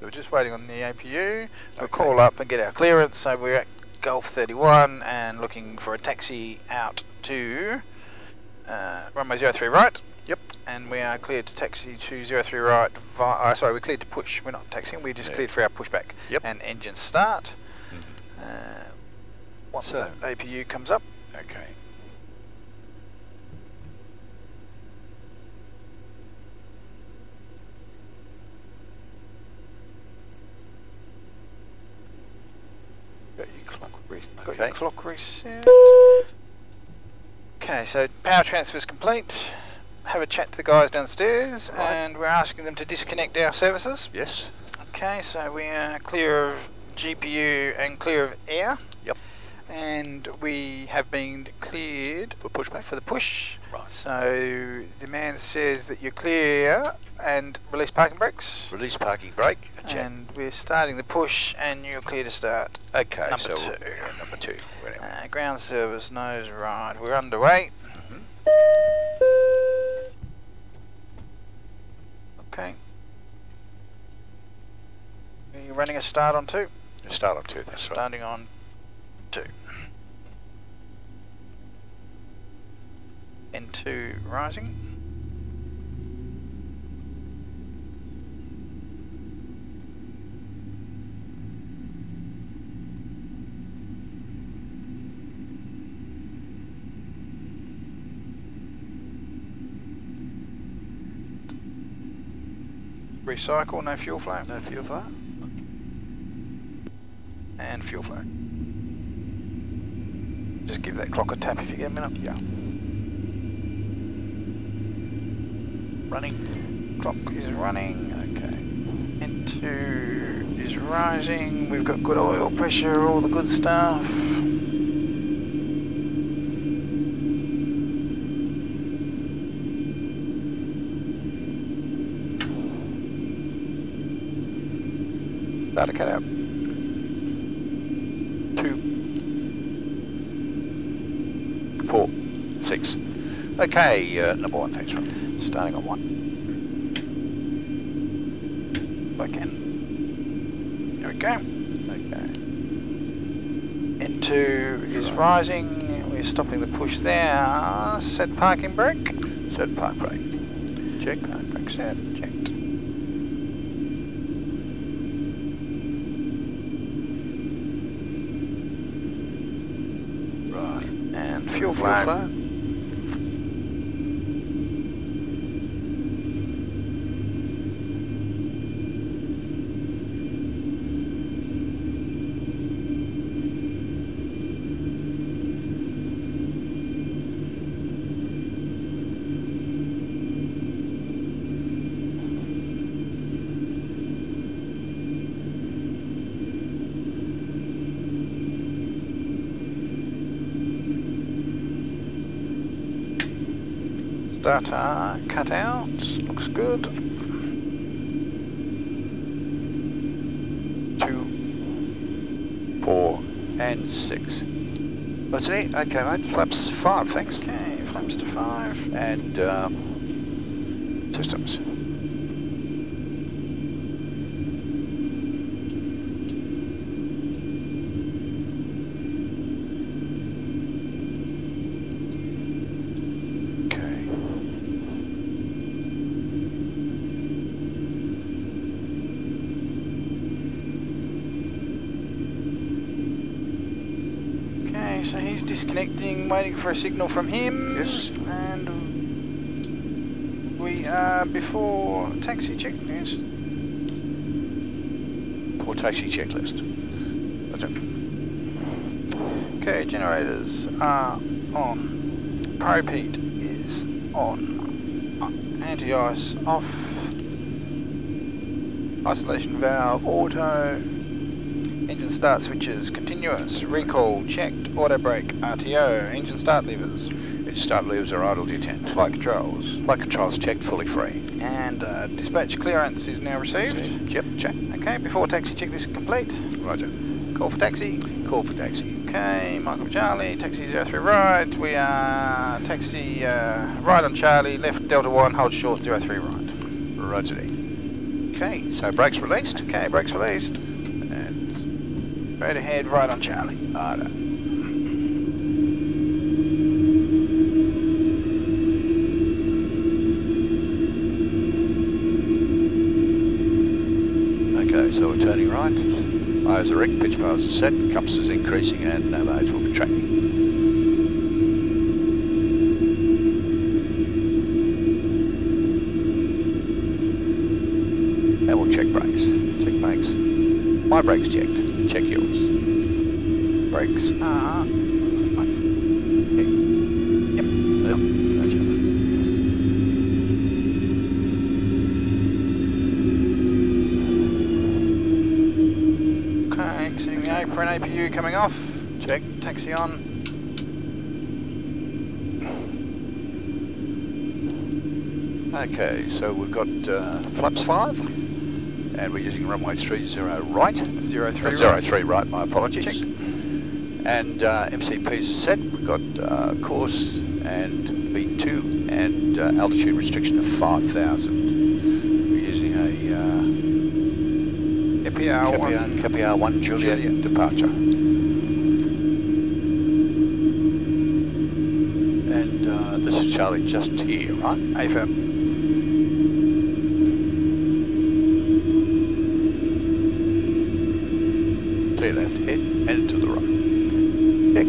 We're just waiting on the APU. We'll call up and get our clearance. So we're at Golf 31 and looking for a taxi out to runway 03 right. Yep. And we are cleared to taxi to 03 right. Sorry, we're cleared to push. We're not taxiing. We just cleared for our pushback. Yep. And engine start. Once So the APU comes up. Okay. Got your clock reset. Okay, so power transfer is complete. Have a chat to the guys downstairs, and we're asking them to disconnect our services. Yes. Okay, so we are clear of GPU and clear of air. Yep. And we have been cleared For pushback? for the push. Right. So the man says that you're clear and release parking brakes. Release parking brake. Check. And we're starting the push, and you're clear to start. Okay, Number so two. Yeah, number 2. Ground service nose right. We're underway. Okay. Are you running a start on 2? Start on 2, that's right. Starting on 2. N2 rising. Recycle, no fuel flow. No fuel flow. And fuel flow. Just give that clock a tap if you get a minute. Yeah. Running. Clock is running. Okay. N2 is rising. We've got good oil pressure, all the good stuff. Starter cut out. 2. 4. 6. Okay, number 1, thanks, Rob. Starting on 1. If I can. There we go. Okay. N2 is rising. We're stopping the push there. Set parking brake. Set park brake. Check. Park brake set. Checked. Right. And fuel flow. Starter cut out, looks good. 2, 4, and 6. That's it. Okay, mate. Flaps 5, thanks. Okay, flaps to 5. And systems. So he's disconnecting, waiting for a signal from him. Yes. And we are before taxi checklist. Or taxi checklist. That's it. Okay, generators are on. Propete is on. Anti-ice off. Isolation valve auto. Engine start switches continuous. Recall checked. Auto brake RTO. Engine start levers. Engine start levers are idle detent. Flight controls. Flight controls checked, fully free. And dispatch clearance is now received. Yep, check. Okay, before taxi checklist complete. Roger. Call for taxi. Call for taxi. Okay, Michael Charlie, taxi 03 right. We are taxi right on Charlie, left Delta 1, hold short 03 right. Roger. Okay, so brakes released. Okay, brakes released. And Straight ahead, right on Charlie. righto. Okay, so we're turning right. Eyes are rigged, pitch bars are set, compass is increasing, and nav aids will be tracking. And we'll check brakes. Check brakes. My brakes checked. Check yours. Brakes are... Yep. Yep. Gotcha. Okay, exiting the apron, APU coming off. Check. Taxi on. Okay, so we've got flaps 5, and we're using runway 30 right. 03 right, my apologies. Check. And MCPs are set. We've got course and V2 and altitude restriction of 5,000. We're using a KPR 1 Juliet departure. And this is Charlie just here, right? AFM. Clear left, head, and to the right. Check.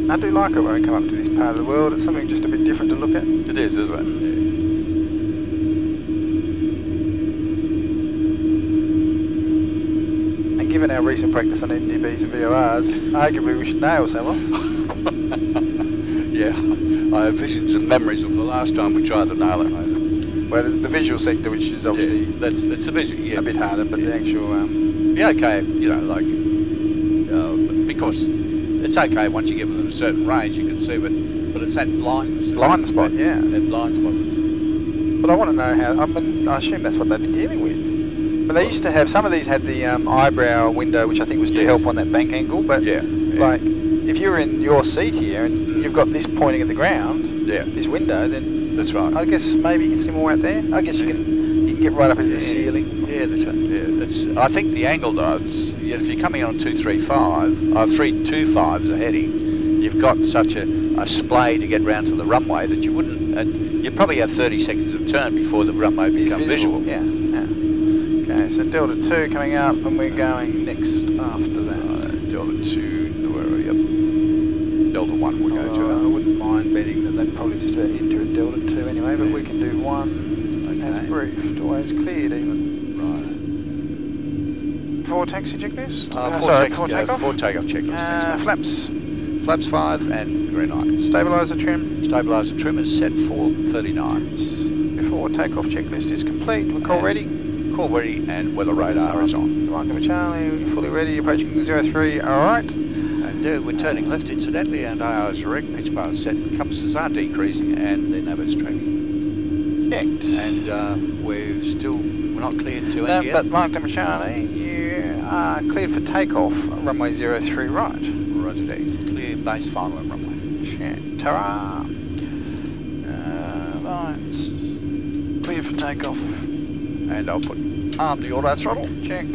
I do like it when we come up to this part of the world. It's something just a bit different to look at. It is, isn't it? And given our recent practice on NDBs and VORs, arguably we should nail Samos. Yeah, I have visions and memories of the last time we tried to nail it. Well, there's the visual sector, which is obviously That's a visual, yeah. a bit harder, but the actual... Yeah, okay, you know, like, because it's okay once you get within a certain range, you can see, but it's that blind spot, yeah. That blind spot. But I want to know how, I mean, I assume that's what they'd be dealing with. But they used to have, some of these had the eyebrow window, which I think was to help on that bank angle, but like, if you're in your seat here and you've got this pointing at the ground, this window, then that's right. I guess maybe you can see more out there. I guess you can get right up into the ceiling. Yeah, that's right. Yeah, it's. I think the angle though, if you're coming on 235, 325 as a heading, you've got such a splay to get round to the runway that you wouldn't. You probably have 30 seconds of turn before the runway becomes visual. Yeah. Okay, so Delta 2 coming up, and we're going next after that. Delta 2, where are you? Delta 1 we'll go to. I wouldn't mind betting that they'd probably just about enter at Delta 2 anyway, but we can do 1 as briefed, always cleared even. Right. 4 taxi checklist? 4 takeoff? 4 takeoff checklist. Flaps. Flaps 5 and green light. Stabiliser trim. Stabiliser trim is set for 39. Before takeoff checklist is complete, we're call ready. Call ready and weather radar is on. Right, give it Charlie, fully ready, approaching 03, alright. And we're turning left incidentally, and IR is correct, pitch bar is set, compasses are decreasing, and the nav is tracking. Checked. And we're not cleared to end yet. But Mark and Charlie, you are cleared for takeoff, runway 03 right. Roger that. Clear base final and runway. Check. Ta-ra! Lights. Clear for takeoff. And I'll put arm to auto throttle. Check.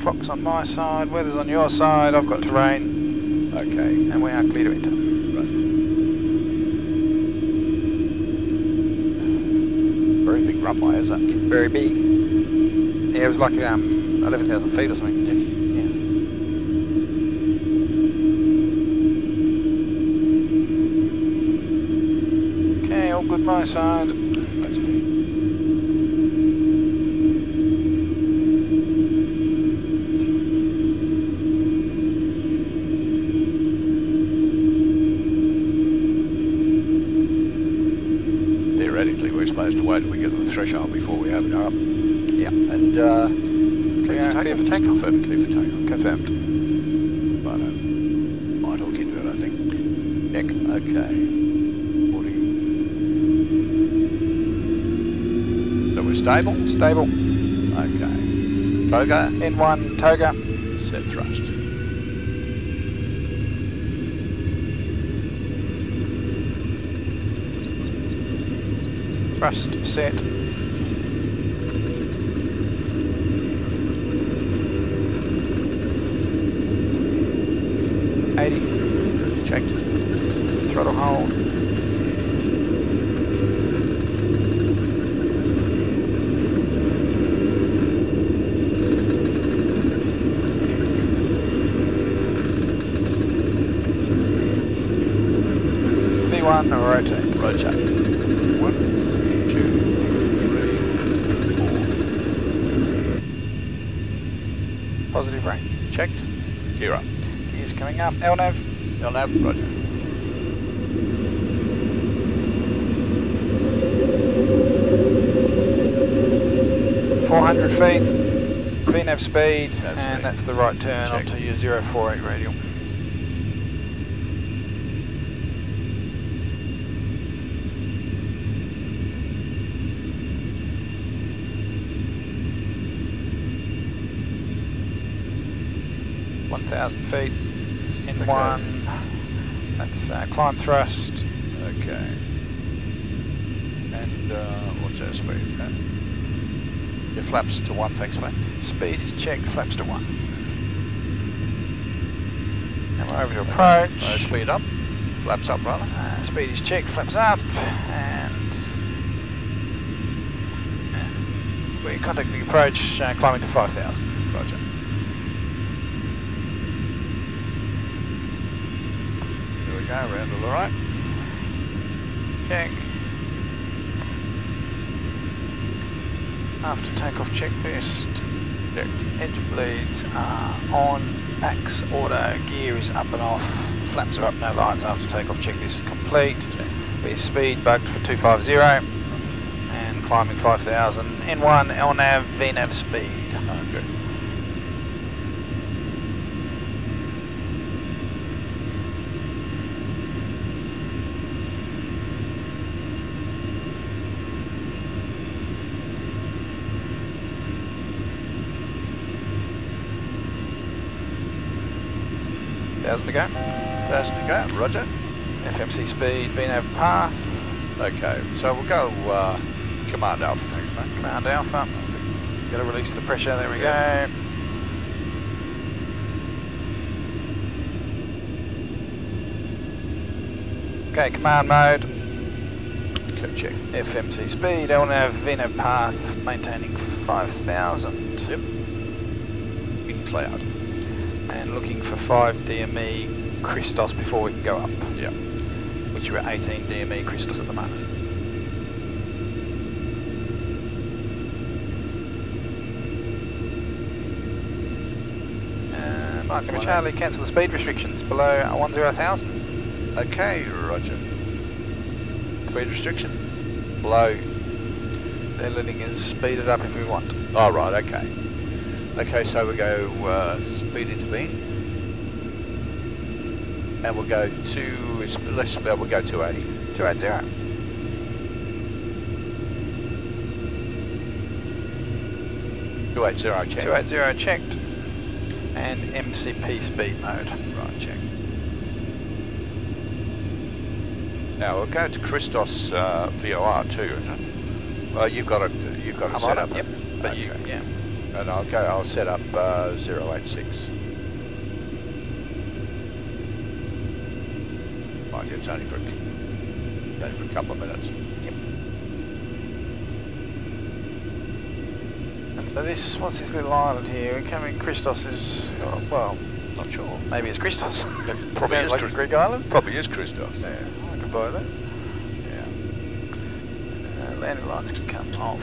Clock's on my side, weather's on your side, I've got terrain. Okay. And we are clear to enter. Right. Very big runway, isn't it? Very big. Yeah, it was like 11,000 feet or something. Yeah. Okay, all good my side. We're supposed to wait till we get to the threshold before we open her up. Yeah. And clear for takeoff. Confirmed. Clear for takeoff. Confirmed. But might hook into it, I think. Nick. Okay. 40. So we're stable? Stable. Okay. Toga? N1 Toga. Set thrust. Thrust set. Checked. Throttle hold. V1 rotate. Rotate. 1, 2, 3, 4. Positive brake. Checked. Gear up. Gears coming up. LNAV. LNAV, roger. .400 feet. VNAV speed, That's and speed. that's the right turn Check. onto your 048 radial. .1,000 feet. N1. That's climb thrust. Okay. And what's our speed? Your flaps to 1, thanks mate. Speed is checked, flaps to 1. And we're over to approach. Speed up. Flaps up rather. Speed is checked, flaps up, and we're contacting approach, climbing to 5,000. Roger. Here we go, round to the right. Check. After takeoff checklist. Check. Engine bleeds are on. Max auto. Gear is up and off. Flaps are up. No lights after takeoff checklist is complete. With speed bugged for 250. And climbing 5,000. N1 LNAV VNAV speed. Oh, good. Thousand to go. 1,000 to go, roger. FMC speed, VNAV path. Okay, so we'll go Command Alpha, thanks mate. Command Alpha. Got to release the pressure. There we go. Okay, command mode. Okay, check. FMC speed, LNAV, VNAV path, maintaining 5,000. Yep. In cloud. And looking for 5 DME Christos before we can go up. Yeah. Which we're 18 DME Christos at the moment. Mark and Charlie, cancel the speed restrictions below 10,000. Okay, roger. Speed restriction? Below. They're letting us speed it up if we want. Oh, right, okay. Okay, so we go speed intervene. And we'll go to, we'll go 280. 280. 280 checked. 280 checked. And MCP speed mode. Right, check. Now we'll go to Christos VOR too, isn't it? Well, you've got it set up. Yep. But okay. yeah. And I'll set up 086. Mind you, it's only for a couple of minutes. Yep. And so this, what's this little island here? We're coming, Christos is, well, not sure. Maybe it's Christos. Probably Sounds is like a Greek island. Probably is Christos. Yeah, I can buy that. Yeah. Landing lines can come off.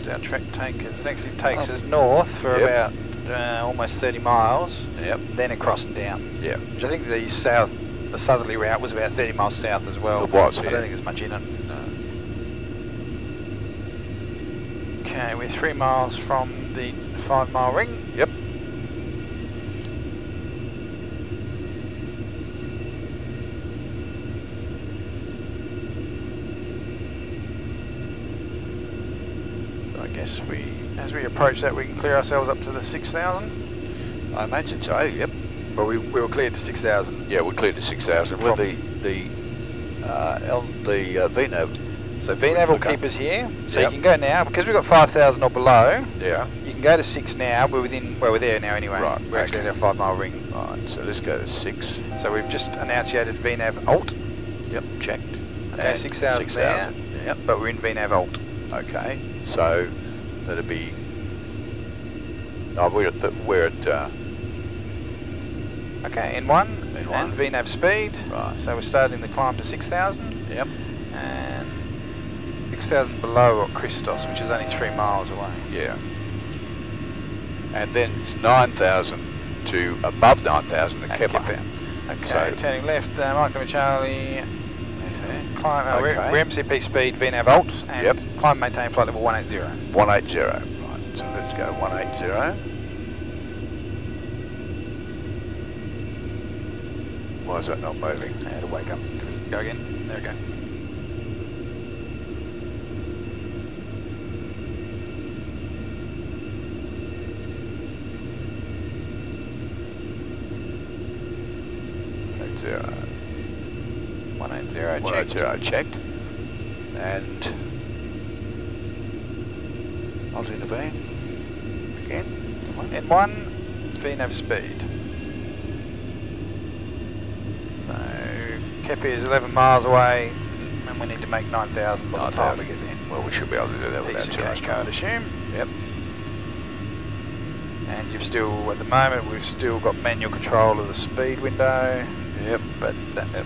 does our track take us? It actually takes us north for about almost 30 miles. Yep. Then across and down. Yeah. Which I think the southerly route was about 30 miles south as well. It was, I don't think there's much in it. No. Okay, we're 3 miles from the 5 mile ring. Yep. I guess as we approach that, we can clear ourselves up to the 6,000. I imagine so. Yep. But we were cleared to 6,000. Yeah, we're cleared to 6,000 with the VNAV. So VNAV will keep us here. So you can go now because we've got 5,000 or below. Yeah. You can go to 6 now. We're there now anyway. Right. We're actually at our 5 mile ring. Right. So let's go to 6. So we've just enunciated VNAV alt. Yep. Checked. Okay, 6,000 there. Yep. But we're in VNAV alt. Okay. So that'd be. Oh, we're at. Okay, N1 and VNAV speed. Right. So we're starting the climb to 6,000. Yep. And 6,000 below Christos, which is only 3 miles away. Yeah. And then it's 9,000 to above 9,000 to Kepa. Okay, So turning left, Mike and Charlie. Climb, Okay. we're MCP speed, VNAV alt, and Yep. climb maintain flight level 180. 180. Right. So let's go 180. Why is that not moving? I had to wake up. Go again. There we go. Zero. 180 checked. 180 checked. And I'll intervene again. N1, VNAV speed. So Kepi is 11 miles away, and we need to make 9,000 by the time we get there. Well, we should be able to do that without too much I'd assume. Yep. And you've still, at the moment, we've still got manual control of the speed window. Yep. But that's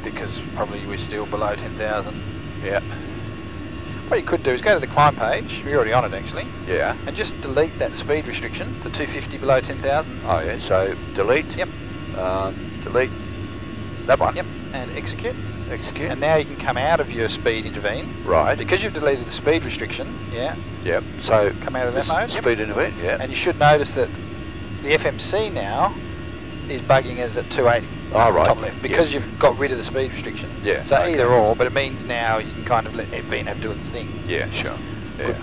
because probably we're still below 10,000. Yep. What you could do is go to the climb page, we're already on it actually, Yeah. and just delete that speed restriction, the 250 below 10,000. Oh yeah, so delete. Yep. Delete that one. Yep, and execute. Execute. And now you can come out of your speed intervene. Right. Because you've deleted the speed restriction, yeah. Yep. So come out of that mode. Speed intervene, yeah. And you should notice that the FMC now is bugging us at 280. Oh, right. Top left, because you've got rid of the speed restriction. Yeah. So either or, but it means now you can kind of let VNAV do its thing. Yeah, sure. Yeah.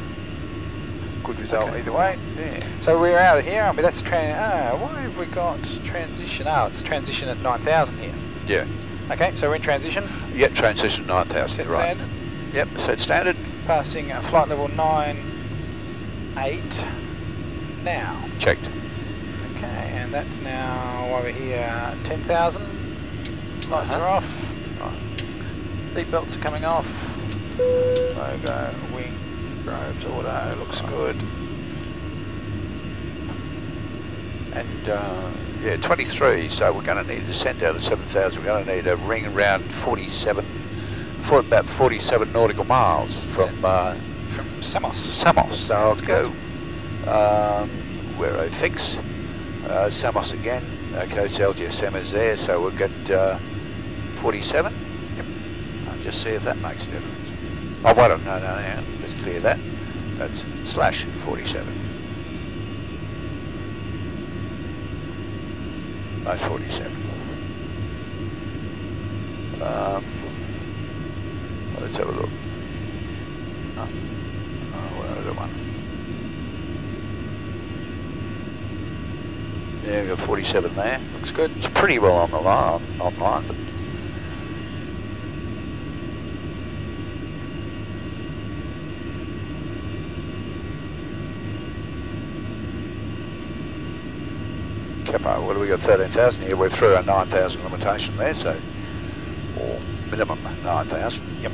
Good result either way. Yeah. So we're out of here, aren't we? That's why have we got transition? Oh, it's transition at 9,000 here. Yeah. Okay, so we're in transition. Yep, transition 9,000. Set right. standard. Yep, set standard. Passing flight level 9.8 now. Checked. Okay, and that's now over here 10,000. Lights are off. Seat belts are coming off. Logo, wing, robes, auto, looks good. And yeah, 23. So we're going to need to descend down to 7,000. We're going to need a ring around 47, for about 47 nautical miles from Samos. Samos. So let's go. We're 06. Samos again. Okay, so LGSM is there, so we'll get 47. Yep. I'll just see if that makes a difference. Oh, wait on, no, let's clear that. That's slash 47. That's 47. Let's have a look. Oh, where is the one? Yeah, we've got 47 there. Looks good. It's pretty well on the line, online, but Kepa, what do we got? 13,000 here. We're through our 9,000 limitation there, so or minimum 9,000. Yep.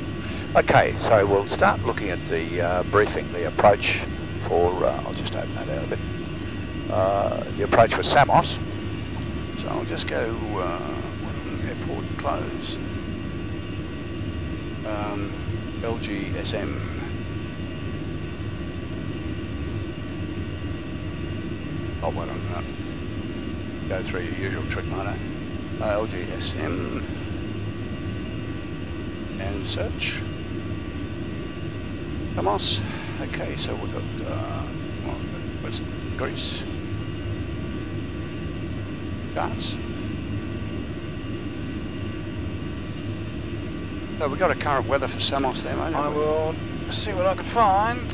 Okay, so we'll start looking at the briefing, the approach for. I'll just open that out a bit. The approach for Samos. So I'll just go airport close. LGSM I'll wait on that. Go through your usual trick, mate. LGSM and search. Samos. Okay, so we've got what's Greece? Charts. So we've got a current weather for Samos there, mate. I will see what I can find.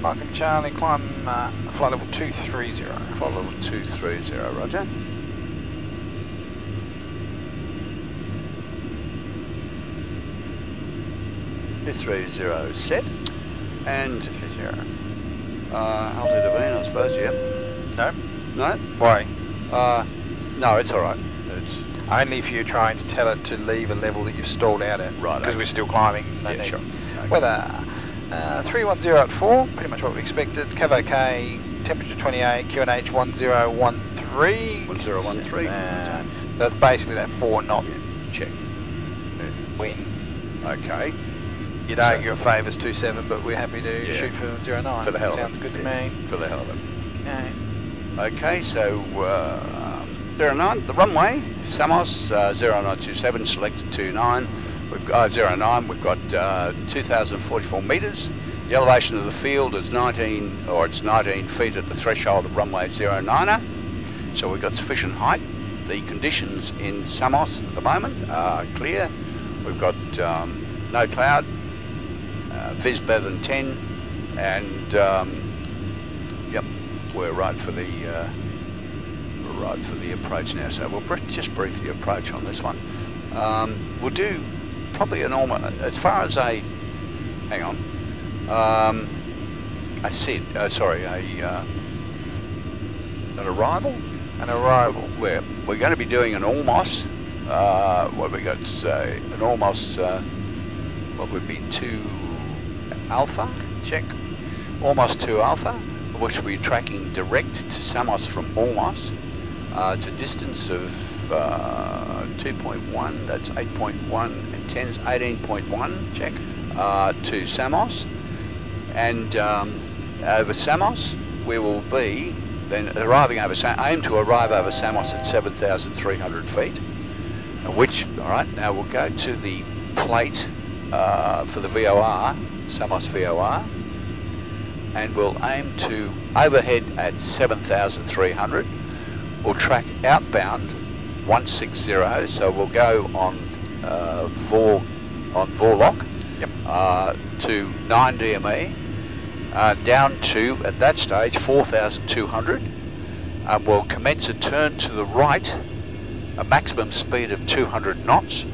Mike and Charlie, climb flight level 230. Flight level 230, roger. 230 set. And 230. altitude of Athens, I suppose, yeah. No? No? Why? No, it's alright. It's only if you're trying to tell it to leave a level that you've stalled out at. Right. Because we're still climbing. Yeah, sure. Okay. Weather 310 at 4, pretty much what we expected. Cav OK, temperature 28, QNH 1013. 1013. That's basically that 4 knot check. wind. Okay. You'd argue it favours 27, but we're happy to shoot for 09. For the hell of it. Sounds good to me. For the hell of it. Okay. Okay, so 09, the runway, Samos 0927, selected 29. We've got 09, we've got 2,044 metres. The elevation of the field is 19 feet at the threshold of runway 09er. So we've got sufficient height. The conditions in Samos at the moment are clear. We've got no cloud, vis better than 10, and yep, we're right for the approach now. So we'll just brief the approach on this one. We'll do probably a normal, as far as a, hang on, I said, sorry, an arrival? An arrival. We're going to be doing an almost, what have we got to say, an almost, what would be 2 alpha, check, almost 2 alpha, which we're tracking direct to Samos from almost. It's a distance of 2.1, that's 8.1, and 10's 18.1, check, to Samos. And over Samos, we will be then arriving over, aim to arrive over Samos at 7,300 feet, which, all right, now we'll go to the plate for the VOR, Samos VOR, and we'll aim to overhead at 7,300. We'll track outbound 160, so we'll go on Vorlock, yep, to 9 DME, down to, at that stage, 4,200, and we'll commence a turn to the right, a maximum speed of 200 knots.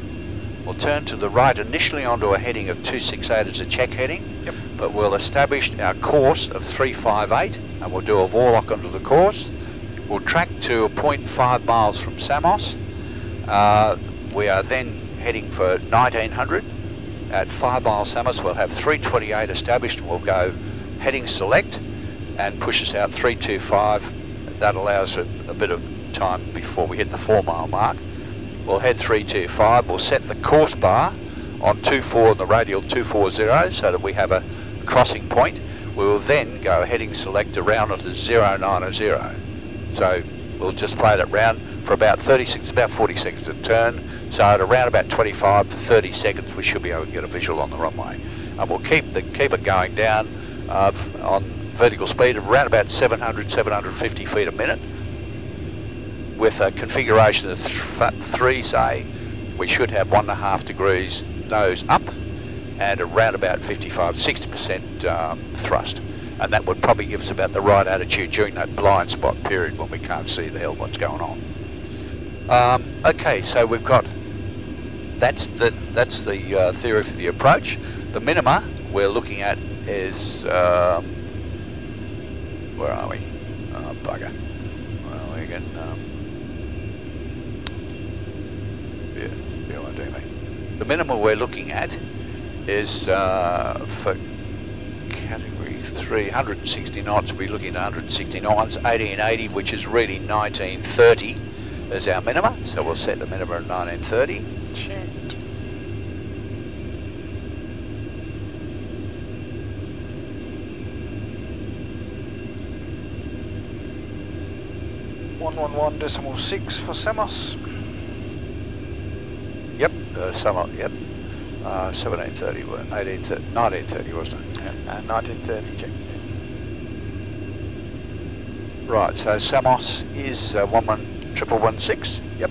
We'll turn to the right initially onto a heading of 268 as a check heading, yep, but we'll establish our course of 358, and we'll do a Vorlock onto the course. We'll track to 0.5 miles from Samos. We are then heading for 1900. At 5 miles Samos, we'll have 328 established, and we'll go heading select and push us out 325. That allows a bit of time before we hit the 4 mile mark. We'll head 325. We'll set the course bar on 24 and the radial 240 so that we have a crossing point. We will then go heading select around at the 090. So we'll just play that round for about 36, about 40 seconds a turn. So at around about 25 to 30 seconds, we should be able to get a visual on the runway. And we'll keep it going down on vertical speed of around about 700, 750 feet a minute. With a configuration of 3, say, we should have 1.5 degrees nose up and around about 55, 60% thrust. And that would probably give us about the right attitude during that blind spot period when we can't see the hell what's going on. Okay, so we've got, that's the theory for the approach. The minima we're looking at is, where are we? Oh, bugger. Well, we again, the minimum we're looking at is for category 3, 160 knots. We're looking at 160 knots, 1880, which is really 1930 as our minima. So we'll set the minima at 1930. 111.6 for Samos. Yep, Samos, yep. 1730, 1930 wasn't it? Yeah. 1930, check. Right, so Samos is 11116. Yep,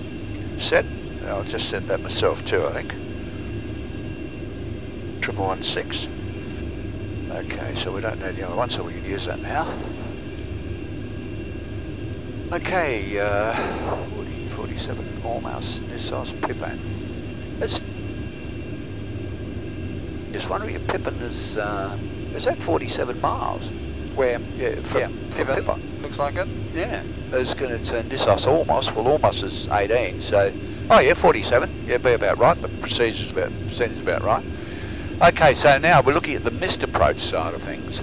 set. I'll just set that myself too, I think. 1116. Okay, so we don't need the other one, so we can use that now. Okay, 47 Almost this size Pippin. Just wondering if Pippin is that 47 miles? Where? Yeah, from Pippin. Looks like it. Yeah, it's going to turn this us Almost. Well, Almost is 18, so oh yeah, 47. Yeah, be about right. The percentage is about right. Okay, so now we're looking at the missed approach side of things.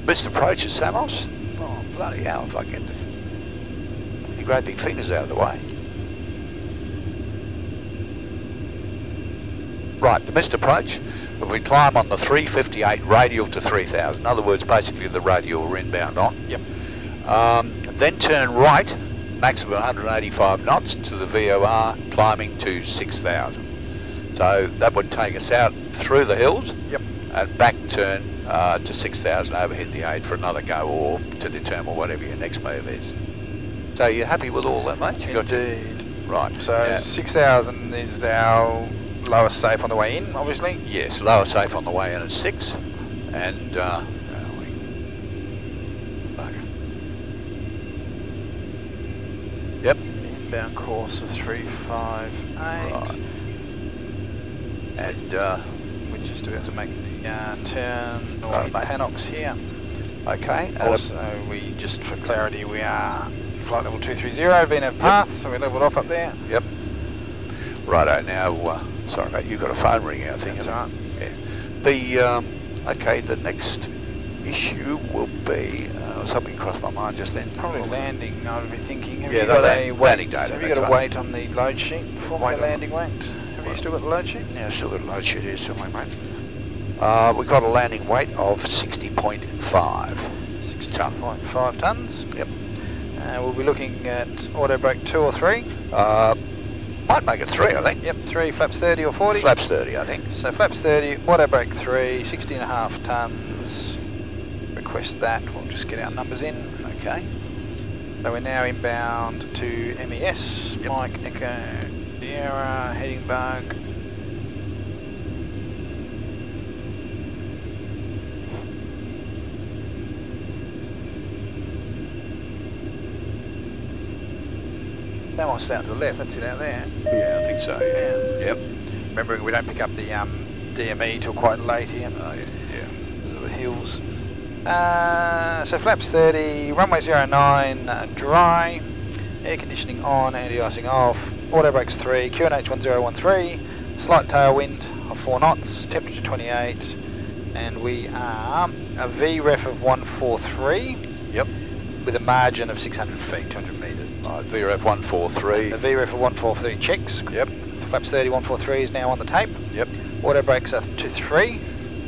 Missed approach is Samos. Oh, bloody hell, if I get this. Your great big fingers out of the way. Right, the missed approach. If we climb on the 358 radial to 3000, in other words, basically the radial we're inbound on. Yep. Then turn right, maximum 185 knots to the VOR, climbing to 6000. So that would take us out through the hills. Yep. And back turn to 6000, overhead the 8 for another go, or to determine whatever your next move is. So you're happy with all that, mate? Indeed. Right. So yeah. 6000 is our lowest safe on the way in, obviously. Yes, lower safe on the way in at 6, and yep. Inbound course of 358. Right. And we just do have to make the turn or Panox here. Okay. Also, we just for clarity, we are flight level 230, VNAV path, so we leveled off up there. Yep. Righto. Now, sorry mate, you've got a phone ringing, I think. That's right. Yeah. The okay. The next issue will be something crossed my mind just then. Probably landing. I would be thinking. Have Yeah, you got a landing data. Have you got a weight on the load sheet for my landing weight? Have you still got the load sheet? Yeah, still got a load sheet here somewhere, mate. We've got a landing weight of 60.5. 60.5 tons. Yep. We'll be looking at auto brake 2 or 3. Might make it 3, I think. Yep, 3 flaps 30 or 40. Flaps 30, I think. So flaps 30, auto brake 3, 60.5 tons. Request that. We'll just get our numbers in. Okay. So we're now inbound to MES. Yep. Mike Echo Sierra heading bug. Samos down to the left, that's it out there. Yeah, I think so, yeah. Yep. Remembering we don't pick up the DME till quite late here. Oh, yeah. Because of the hills. So flaps 30, runway 09, dry, air conditioning on, anti-icing off, auto brakes 3, QNH 1013, slight tailwind of 4 knots, temperature 28, and we are a VREF of 143. Yep. With a margin of 600 feet, 200 metres. Right, VRF 143. The VREF of 143 checks. Yep. Flaps 30, 143 is now on the tape. Yep. Auto brakes are to 3.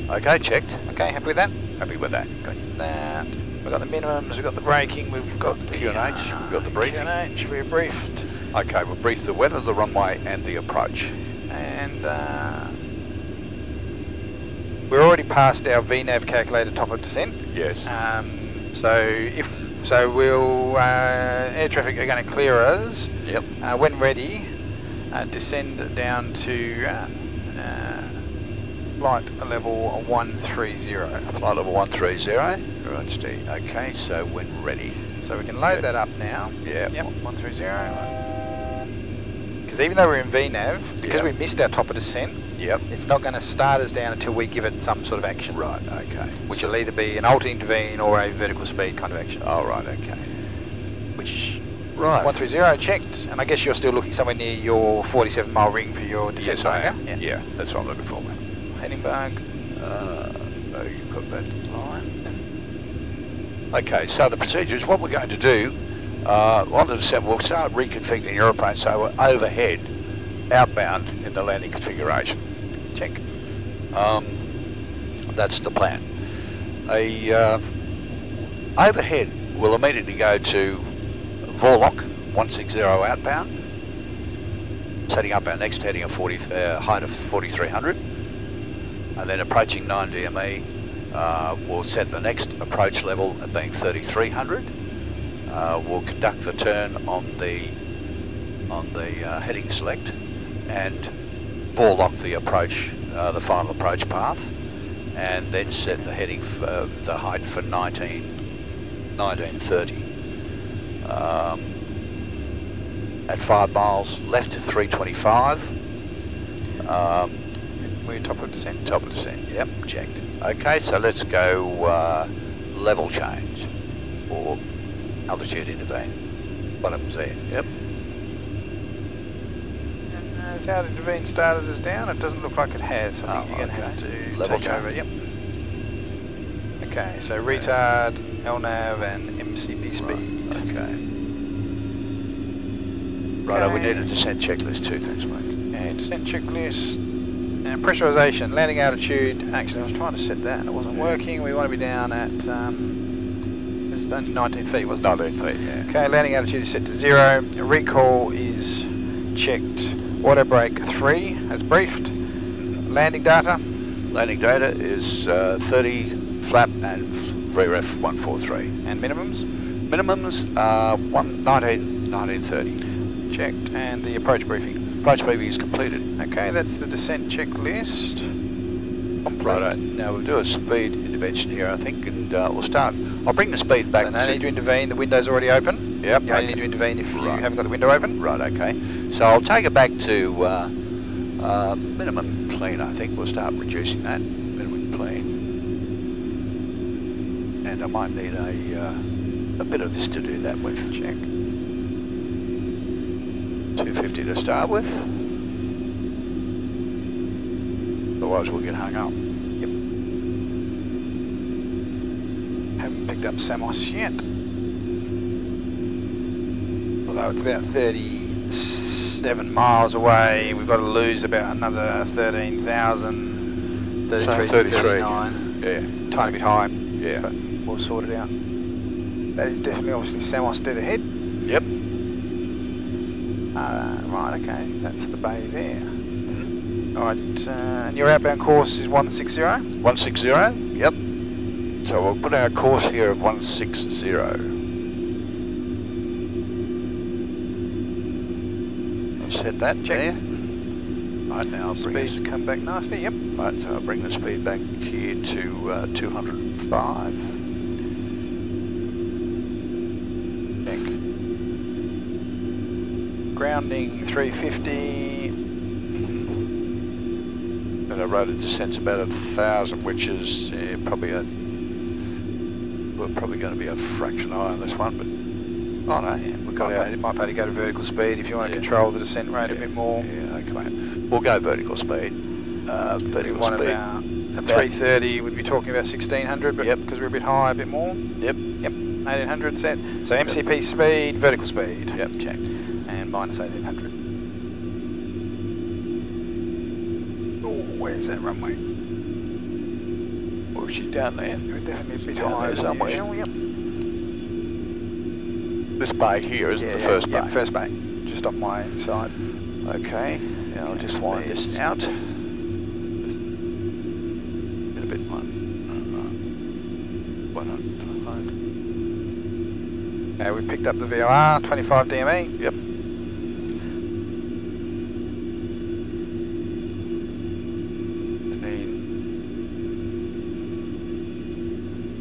Okay, checked. Okay, happy with that? Happy with that. Got that. We've got the minimums, we've got the braking, we've got the QNH, we've got the briefing. QNH, we're briefed. Okay, we'll brief the weather, the runway, and the approach. And we're already past our VNAV calculated top of descent. Yes. So we'll air traffic are going to clear us. Yep. When ready, descend down to flight level 130. Flight level 130. Right, Steve. Okay, so when ready. So we can load that up now. Yeah. Yep, 130. Because even though we're in VNAV, because we missed our top of descent, it's not going to start us down until we give it some sort of action. Right, okay. Which will either be an alt-intervene or a vertical speed kind of action. Oh, right, okay. Which, right. 130 checked, and I guess you're still looking somewhere near your 47 mile ring for your descent. Yes, I am. Yeah, that's what I'm looking for, mate. Heading bug. You put that line. Okay, so the procedure is what we're going to do. On the descent, we'll start reconfiguring the aeroplane so we're overhead outbound in the landing configuration. Check. That's the plan. Overhead will immediately go to Vorlock 160 outbound, setting up our next heading of height of 4300, and then approaching 9 DME. We'll set the next approach level at being 3300. We'll conduct the turn on the heading select and Vorlock the approach, the final approach path, and then set the heading for the height for 1930. At 5 miles left to 325. We're top of descent. Top of descent, yep, checked. Okay, so let's go level change or altitude intervene. Bottom's there, yep. And has our intervene started us down? It doesn't look like it has. So I think you're going to have to level take change. over. Yep. Okay, so retard, LNAV, and MCP speed. Okay. Right, we need a descent checklist too, thanks mate. And descent checklist. And pressurisation, landing altitude. Actually, I was trying to set that and it wasn't working. We want to be down at, it's only 19 feet, wasn't it? 19 feet, yeah. Okay, landing altitude is set to 0. Recall is checked. Water brake 3 as briefed. Landing data. Landing data is 30 flap and VREF 143. And minimums. Minimums 1930. Checked. And the approach briefing. Approach briefing is completed. Okay, that's the descent checklist. Complete. Right, now we'll do a speed intervention here, I think, and we'll start. I'll bring the speed back. So no need to intervene, the window's already open. Yep. You only need to intervene if you haven't got the window open. Right, okay. So I'll take it back to minimum clean, I think. We'll start reducing that. Minimum clean. And I might need a bit of this to do that with. Check. 250 to start with. Otherwise we'll get hung up. Yep. Haven't picked up Samos yet. Although it's about 37 miles away, we've got to lose about another 13,000, 33, 39. Yeah. Tiny bit high. Yeah. But we'll sort it out. That is definitely obviously Samos dead ahead. Yep. Right, okay, that's the bay there. Alright, and your outbound course is 160? 160, yep. So we'll put our course here of 160. I'll set that there. Right, now I'll bring speeds come back nicely, yep. Right, so I'll bring the speed back here to 205. Grounding 350. And our rate of descent's about 1,000, which is probably we're probably going to be a fraction higher on this one, but oh no, yeah, we've got It might pay to go to vertical speed if you want to control the descent rate a bit more. Yeah, okay. We'll go vertical speed. Vertical speed. About 330 would be talking about 1600, but because we're a bit high, a bit more. Yep. 1800 set. So MCP speed, vertical speed. Yep, checked. And minus 1800. Oh, where's that runway? Oh, she's down there. We're definitely a bit Down high there somewhere. Yep. This bay here isn't the first bay. Yeah, first bay. Just off my side. Okay. Now I'll just wind this out. Get a bit one. 105. We picked up the VOR, 25 DME. Yep.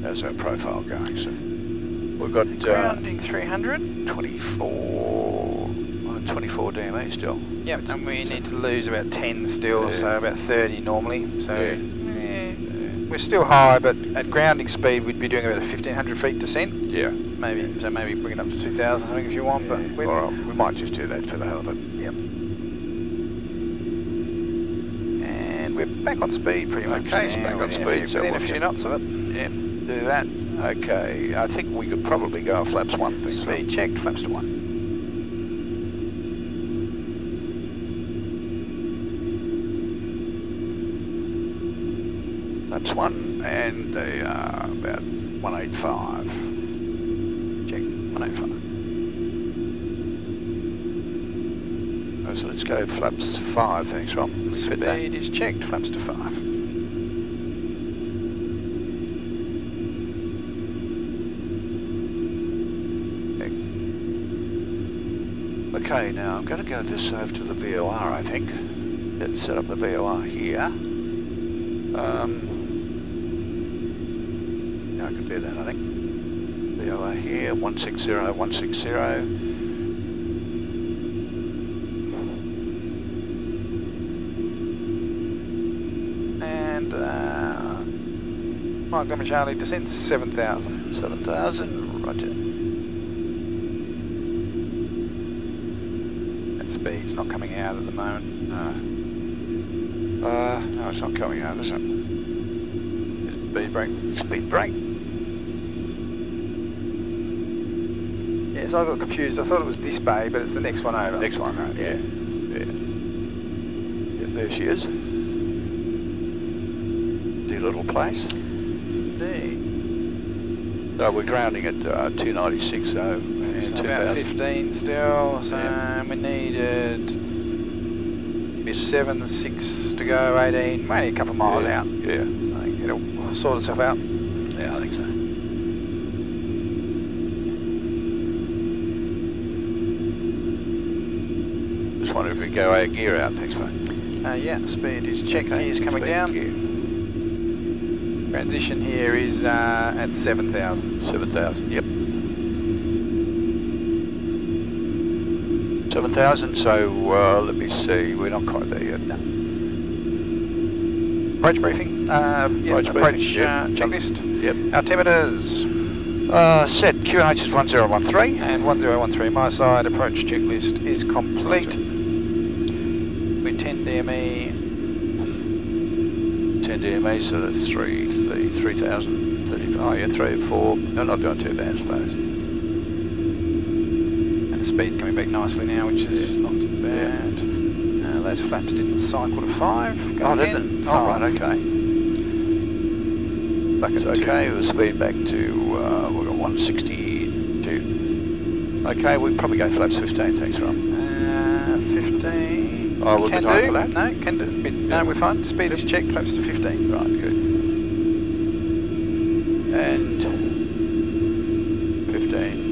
There's our profile going, so we've got grounding 300. 24 DME still. Yep, and we need to lose about 10 still, so about 30 normally. So we're still high, but at grounding speed we'd be doing about a 1,500 feet descent. Yeah. Maybe bring it up to 2,000 something if you want, but we might just do that for the hell of it. Yep. And we're back on speed pretty much. Okay, it's back on speed. So within a few knots of it. Yeah, do that. Okay, I think we could probably go off flaps 1. Speed checked, flaps to 1. flaps 1, and they are about 185. Check, 185. So let's go flaps 5, thanks Rob. Speed is checked, flaps to 5. Okay, now I'm going to go this over to the VOR, I think. Let's set up the VOR here. Yeah, I can do that, I think. VOR here, 160, 160. And Mike Lima Charlie descends 7,000. 7,000, roger. Speed's not coming out at the moment. No, it's not coming out, is it? Speed brake. Speed brake. Yes, I got confused. I thought it was this bay, but it's the next one over. Next one over, yeah. Yeah, there she is. Dear little place. Indeed. So we're grounding at 296, so So about 15 still, so we needed 7.6 to go, 18, maybe a couple of miles out. Yeah. I think it'll sort itself out. Yeah, I think so. Just wondering if we go our gear out, thanks mate. Yeah, speed is checked, gears coming down. Gear. Transition here is at 7,000. 7,000, yep. 7,000, so let me see, we're not quite there yet. No. Approach briefing. Approach checklist. Yep. Altimeters. Set, QNH is 1013. And 1013, my side approach checklist is complete. With 10 DME. 10 DME, so that's 3,035. Oh yeah, 3 or 4. No, not doing too bad, I suppose. And the speed's coming back nicely now, which is not too bad. Those flaps didn't cycle to 5. Oh, didn't? Oh, right, okay. Back It's okay, the speed back to, we've got 162. Okay, we'd probably go flaps 15, thanks Rob. 15. Oh, we'll can be time do. for that? No, can do. No, we're fine. Speed is checked, flaps to 15. Right, good. And 15.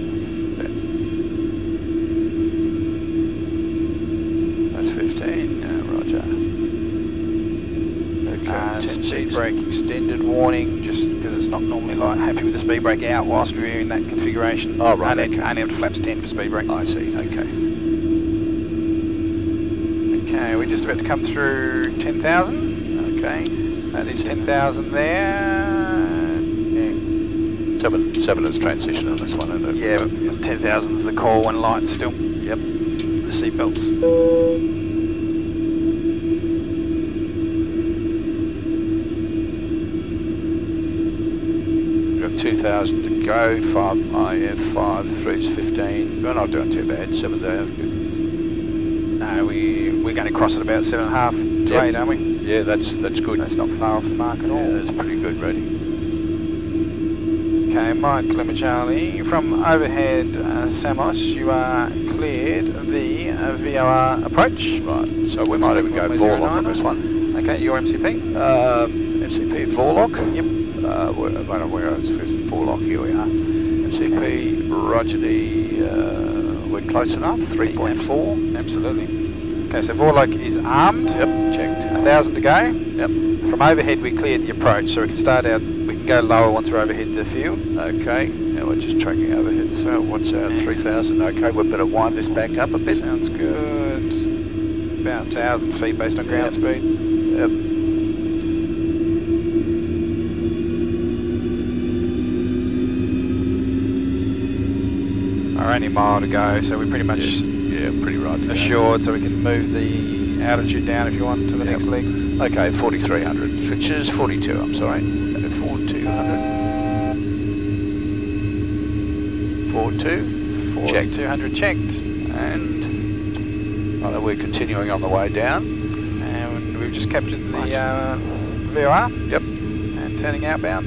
That's 15, roger. Okay, speed brake extended warning, just because it's not normally like happy with the speed brake out whilst we're in that configuration. Oh, right, only up to flaps 10 for speed brake. I see, okay. Okay, we're just about to come through 10,000. Okay. That is 10,000 there. Yeah. 7 is transition on this one, isn't it? Yeah, but 10,000 is the call when lights still. Yep. The seatbelts. We've got 2,000 to go. 5 IF, 5, 3 is 15. We're not doing too bad. 7 there. Good. No, we're going to cross at about 7.5 to 8, aren't we? Yeah, that's good. That's not far off the mark at all. Yeah, that's pretty good, ready. Okay, Mike Lima Charlie, from overhead Samos, you are cleared the VOR approach. Right, so we might even go Vorlock on this one. Okay, your MCP? MCP Vorlock. Yep. Where is Vorlock? Here we are. MCP, roger the, we're close enough, 3.4. Absolutely. Okay, so Vorlock is armed. Yep, checked. 1,000 to go. Yep. From overhead we cleared the approach, so we can start out, we can go lower once we're overhead the field. Okay, now we're just tracking overhead. So what's our 3,000? Okay, we better wind this back up a bit. Sounds good. About 1,000 feet based on ground speed. Yep. Our only mile to go, so we're pretty much pretty right assured, so we can move the altitude down if you want to the next leg. Okay, 4,300, which is 42, I'm sorry. 4,200. 4,200 checked. And we're continuing on the way down. And we've just captured the VOR. Yep. turning outbound.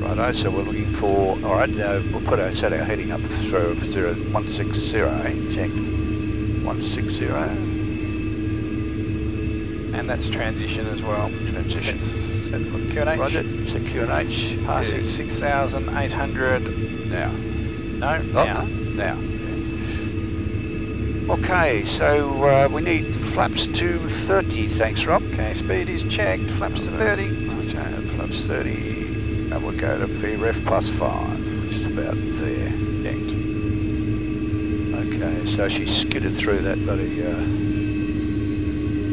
Righto, so we're looking for, alright, we'll set our heading up through 160, checked. 160. And that's transition as well. Transition. Set QNH. Roger, set QNH. Passing 6,800. Now. No, Now. Now. Okay, so we need flaps to 30, thanks Rob. Okay, speed is checked, flaps to 30. Okay, flaps 30. And we'll go to VREF +5, which is about there. Okay, so she skidded through that bloody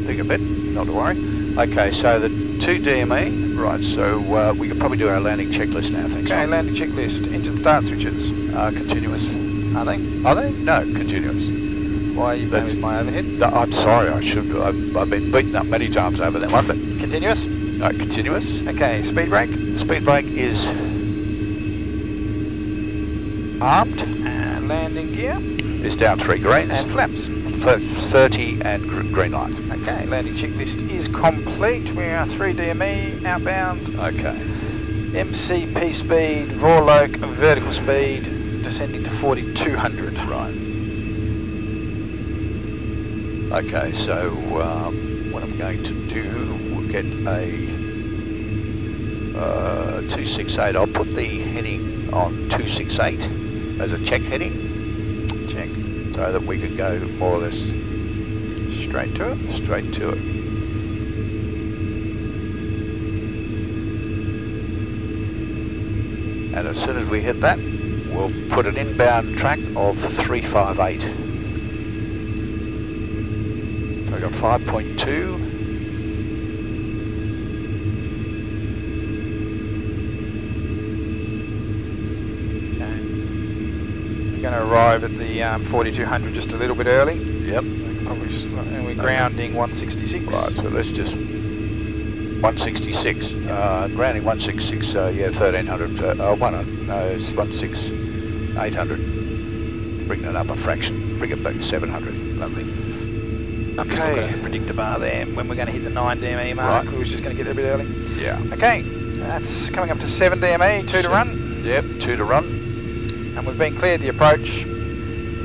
thing a bit, not to worry. Okay, so the 2 DME, right, so we could probably do our landing checklist now, thanks. Okay, landing checklist, engine start switches. Continuous. Are they? Are they? No, continuous. Why are you playing with my overhead? No, I'm sorry, I've been beaten up many times over that one, but... Continuous? No, continuous. Okay, speed brake? Speed brake is armed. And landing gear? Is down 3 greens. And flaps? 30 and green light. Okay, landing checklist is complete. We are 3 DME, outbound. Okay. MCP speed, Vorloke, vertical speed, descending to 4,200. Right. Okay, so what I'm going to do, we'll get a 268. I'll put the heading on 268 as a check heading. Check. So that we can go more or less straight to it. Straight to it. And as soon as we hit that, we'll put an inbound track of 358. So I got 5.2. Going to arrive at the 4,200 just a little bit early. Yep. Probably just, and we're grounding 166. Right, so let's just 166. Grounding 166. Yeah, 1,300. It's 16800. Bring that up a fraction. Bring it back to 700. Lovely. I'm just looking at the predictor bar there when we're going to hit the 9 DME mark. Right. We was just going to get there a bit early. Yeah. Okay, that's coming up to 7 DME, 2 to run. Yep, 2 to run. And we've been cleared the approach,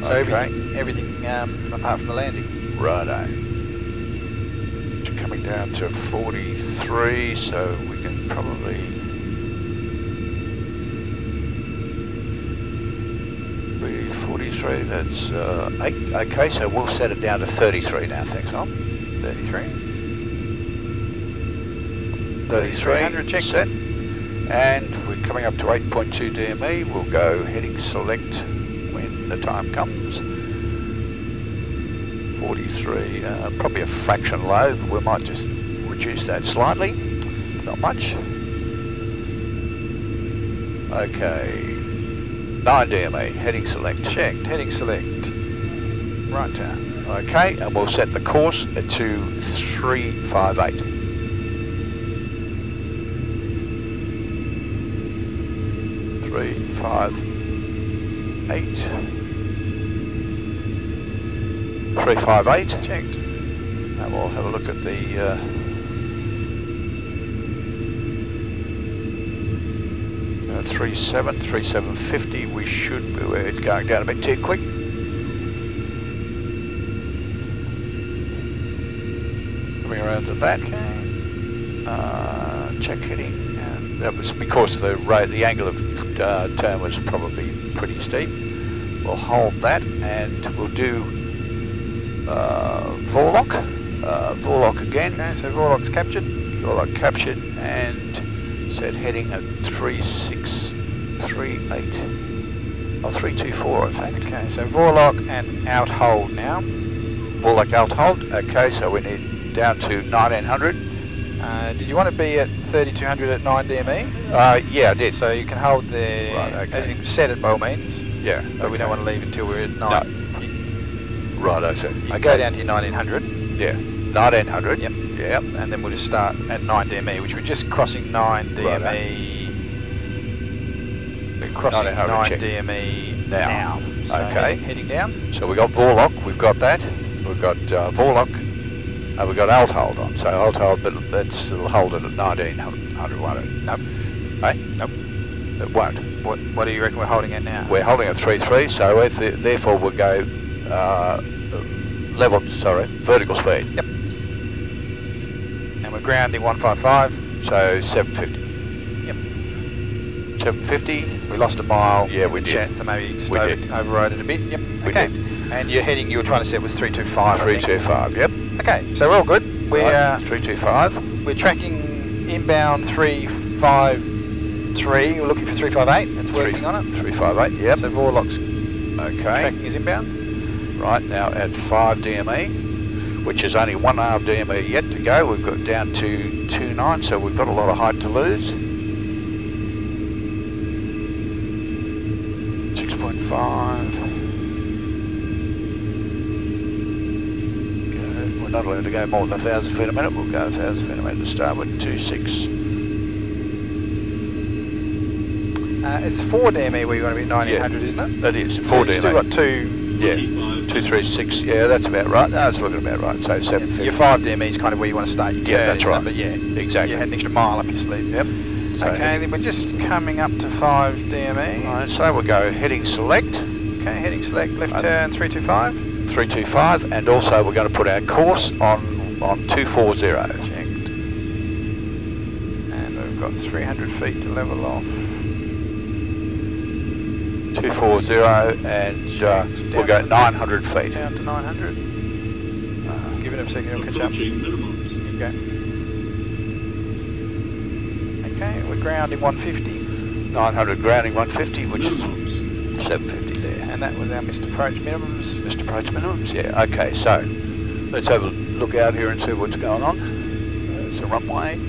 so okay. everything apart from the landing. Righto. Coming down to 43, so we can probably... be 43, that's 8. Okay, so we'll set it down to 33 now, thanks, Tom. 33. 3,300 check. Set. And we're coming up to 8.2 DME. We'll go heading select when the time comes. 43, probably a fraction low. We might just reduce that slightly. Not much. Okay. 9 DME, heading select. Checked, heading select. Right turn. Okay, and we'll set the course to 358. 358. 358. Checked. And we'll have a look at the 3750. We should be, it's going down a bit too quick. Coming around to that. Okay. Check heading. And that was because the angle of turn was probably pretty steep. We'll hold that and we'll do Vorlock. Vorlock again. Okay, so Vorlock's captured. Vorlock captured and set heading at 3638. Oh, 324 I think. Okay, so Vorlock and out hold now. Vorlock out hold. Okay, so we need down to 1900. Did you want to be at 3,200 at 9 DME? Yeah, I did. So you can hold there, right, okay. as in set it by all means. Yeah. But we don't want to leave until we're at 9. No. Right, I said. You go down to your 1900. Yeah. 1900. Yep. Yep. And then we'll just start at 9 DME, which we're just crossing 9 DME. Right, we're crossing 9 check. DME Now. So okay. Heading down. So we got Vorlock. We've got that. We've got Vorlock We've got alt hold on, so alt hold, but let's hold it at 1900, won't it? Nope. Hey? Nope. It won't. What do you reckon we're holding at now? We're holding at 3.3, so therefore we'll go vertical speed. Yep. And we're grounding 155. So 750. Yep. 750. We lost a mile. Yeah, we did. So maybe just We did. overrode it a bit. Yep. We Okay. did. And your heading you were trying to set was 325. 325. Yep. Okay, so we're all good. We're Right, 325. We're tracking inbound 353. We're looking for 358. It's working on it. 358. Yep. So Vorloc's Okay. tracking his inbound. Right now at 5 DME, which is only 1.5 DME yet to go. We've got down to 2.9, so we've got a lot of height to lose. 6.5. We're not allowed to go more than 1,000 feet a minute. We'll go 1,000 feet a minute to start with. 2.6. It's 4 DME where you're going to be 1900, isn't it? That is 4 So you've DME. still got 2. Yeah, 236. Yeah, that's about right. No, it's looking about right. So 750. Your 5 DME is kind of where you want to start. Your Yeah, that's right. But yeah, Exactly. you had an extra mile up your sleeve. Yep. So Okay, then we're just coming up to 5 DME. Right, so we'll go heading select. Okay, heading select, left turn 325. 325, and also we're going to put our course on 240. Checked. And we've got 300 feet to level off. 240, and we'll go 900 feet. Down to 900. Give it a second, it'll catch up. Okay. Okay, we're grounding 150. 900 grounding 150, which is 750 there. And that was our missed approach minimums. Missed approach minimums, yeah. Okay, so let's have a look out here and see what's going on. It's a runway.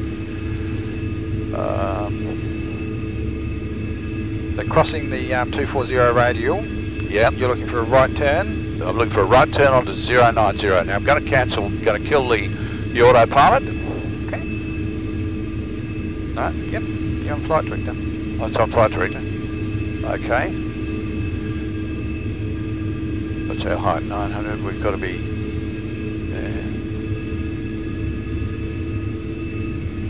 So crossing the 240 radial. Yeah. You're looking for a right turn. I'm looking for a right turn onto 090. Now I'm going to cancel, going to kill the autopilot. Okay. No? Yep. You're on flight director. Oh, it's on flight director. Okay. What's our height? 900. We've got to be there.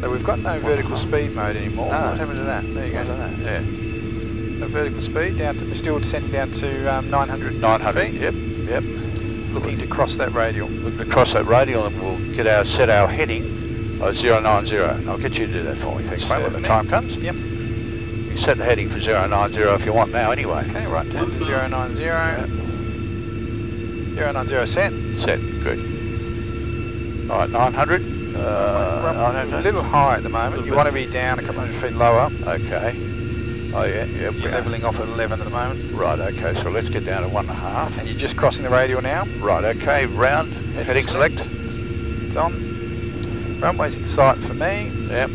So we've got no vertical speed mode anymore. No. What happened to that? There you go. Yeah. No vertical speed down to, we're still descending down to 900. 900. feet. Yep. Yep. Looking to cross that radial. Looking to cross that radial, and we'll set our heading at 090. I'll get you to do that for me. Thanks, mate. When the time comes. Yep. You set the heading for 090 if you want now, anyway. Okay. Right turn to 090. Yeah. 090 set. Set. Good. All right. 900. A little high at the moment. You want to be down a couple hundred feet lower. Okay. Oh yeah, yep. You're levelling off at 11 at the moment. Right, okay, so let's get down to 1.5. And you're just crossing the radial now. Right, okay, round, heading select. It's on. Runway's in sight for me. Yep.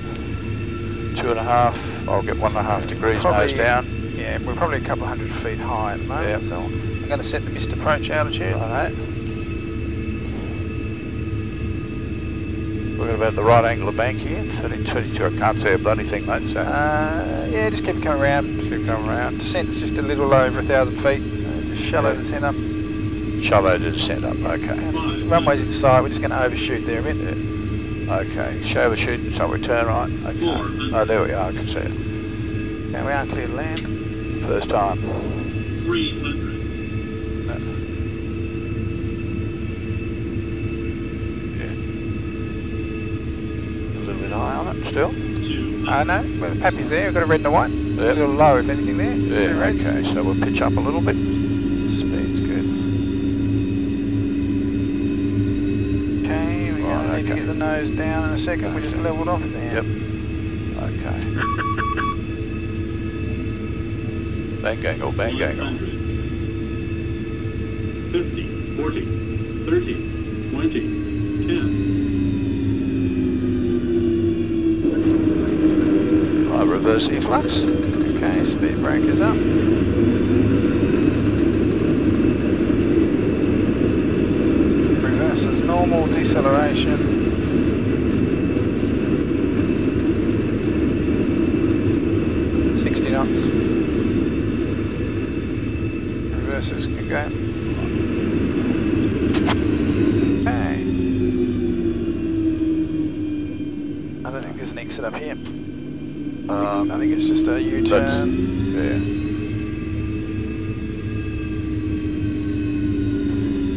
2.5, I'll get 1.5 degrees nose down. Yeah, we're probably a couple hundred feet high at the moment. Yep. So I'm going to set the missed approach altitude. Right. We're about the right angle of bank here, 32. I can't see a bloody thing, mate. So. Yeah, just keep coming around. Keep coming around. Descent's just a little over 1,000 feet, so just shallow descent up. Shallow descent up, okay. Runway's in sight, we're just going to overshoot there a bit. Yeah. Okay, overshoot, so we turn right. Okay. Oh, there we are, I can see it. Now we are clear to land. First time. 300. High on it still? No, well, the pappy's there, we've got a red and a white. Yep. A little low if anything there. Yeah, okay, so we'll pitch up a little bit. Speed's good. Okay, we're going to need to get the nose down in a second, we just levelled off there. Yep. Okay. Bank angle, bank angle. 50, 40, 30, 20, 10. Reverse efflux. Okay, speed breakers up. Reverse as normal, deceleration. Knots. Reverses can go. Okay. I think it's just a U-turn. Yeah.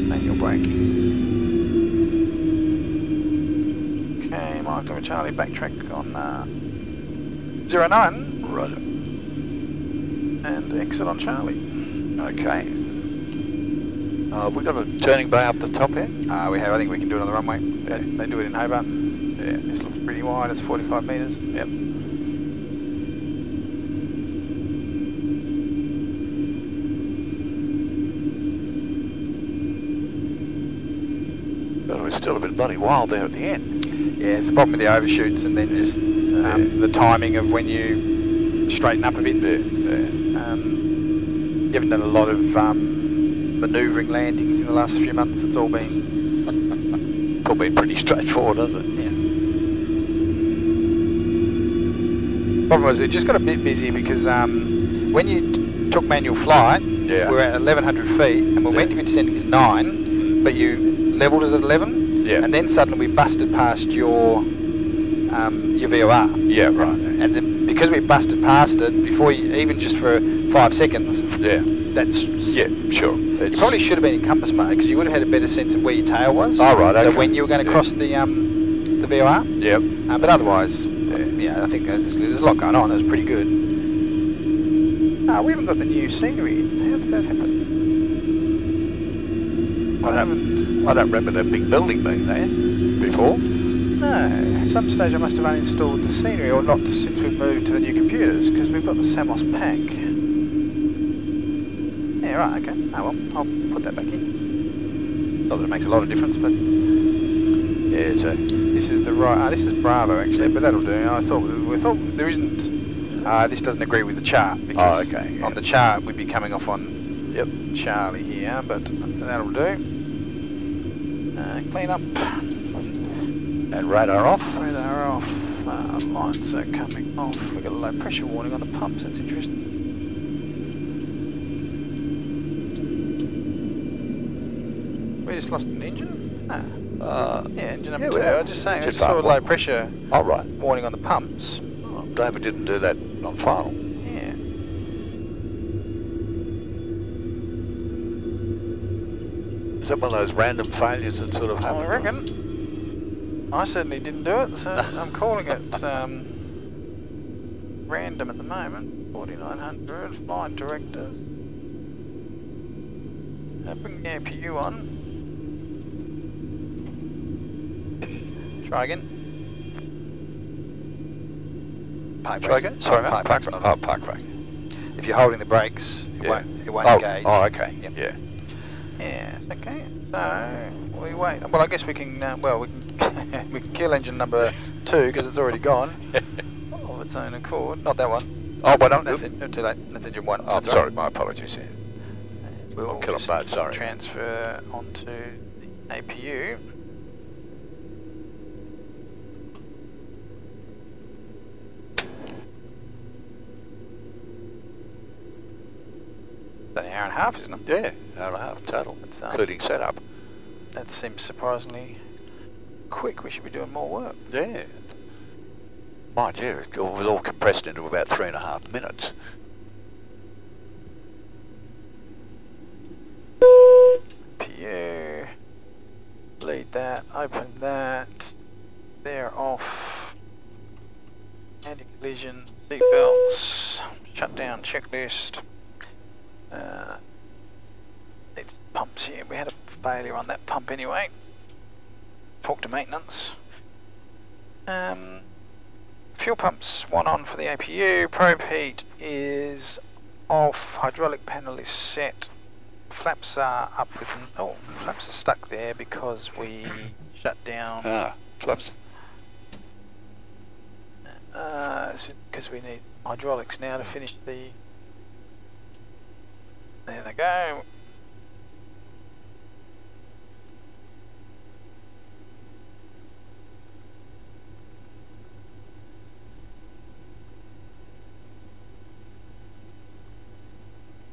Manual braking. Okay, Mike Lima Charlie, backtrack on 09. Right. And exit on Charlie. Okay. We've got a turning bay up the top here. We have. I think we can do it on the runway. Yeah. They do it in Hobart. Yeah. This looks pretty wide. It's 45 metres. Yep. But it was still a bit bloody wild there at the end. Yeah, it's the problem with the overshoots, and then just the timing of when you straighten up a bit. Yeah. You haven't done a lot of manoeuvring landings in the last few months. It's all been Pretty straightforward, hasn't it? Yeah. Problem was it just got a bit busy because when you took manual flight, Yeah. we were at 1100 feet and we're meant to be descending to 9, but you levelled us at 11, Yeah. and then suddenly we busted past your VOR. Yeah, right. And then because we busted past it before you, even just for 5 seconds, Yeah. that's Sure. you probably should have been in compass mode because you would have had a better sense of where your tail was. Oh, right, So okay. when you were going to cross the VOR. Yep. But otherwise, yeah, I think there's a lot going on. It was pretty good. We haven't got the new scenery in. How did that happen? I don't remember that big building being there before. No, at some stage I must have uninstalled the scenery, or not since we've moved to the new computers, because we've got the Samos pack. Yeah, right, okay. Oh well, I'll put that back in. Not that it makes a lot of difference, but Yeah, so this is the right. This is Bravo actually, but that'll do. I thought we thought there isn't. This doesn't agree with the chart because okay, yeah. on the chart we'd be coming off on Charlie here, but that'll do. Clean up. and radar off. Radar off. Lights are coming off. We've got a low pressure warning on the pumps. That's interesting. We just lost an engine? No. Yeah, engine number 2. I was just saying, I just saw a low pressure warning on the pumps. Oh, I'm glad we didn't do that on final. Yeah. Is that one of those random failures that sort of happen? I reckon. I certainly didn't do it, so I'm calling it random at the moment. 4900, flight directors. Bring the APU on. Try again. Park Try brake. again? Sorry, park park brake. Oh, park brake. If you're holding the brakes, it won't engage. Oh, okay. Yep. Yeah. Yeah, it's okay. So we wait. Well, I guess we can. We can kill engine number 2 because it's already gone of its own accord. Not that one. Oh, but I'm That's it. Too late. That's engine 1. Oh, I'm sorry. My apologies here. We'll kill them both. Sorry. Transfer onto the APU. About an hour and a half, isn't it? Yeah, hour and a half total, including setup. That seems surprisingly quick. We should be doing more work. Yeah. Mind you, it was all compressed into about 3.5 minutes. APU. Lead that. Open that. They're off. Anti-collision. Seatbelts. Shutdown checklist. Needs pumps here. We had a failure on that pump anyway. Talk to maintenance. Fuel pumps, 1 on for the APU. Probe heat is off. Hydraulic panel is set. Flaps are up with. Oh, flaps are stuck there because we shut down. Flaps. Because we need hydraulics now to finish the. There they go.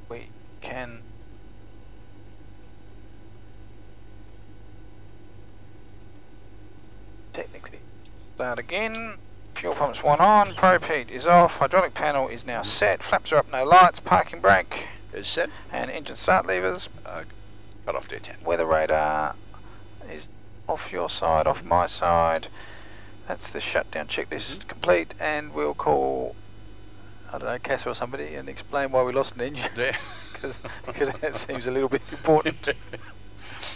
We can technically start again. Fuel pump's one on, probe heat is off, hydraulic panel is now set, flaps are up, no lights, parking brake Is set. and engine start levers. Cut off dead 10. Weather radar is off your side, off my side. That's the shutdown checklist complete, and we'll call, I don't know, Casa or somebody and explain why we lost an engine. Yeah. Because that seems a little bit important.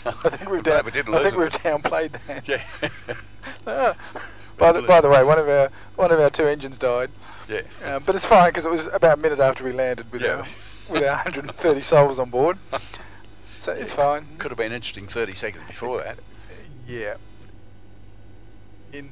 I think we've downplayed that. Yeah. By the way, one of our two engines died. Yeah. But it's fine because it was about a minute after we landed with our 130 souls on board. So it's fine. Could have been interesting 30 seconds before that. Yeah. In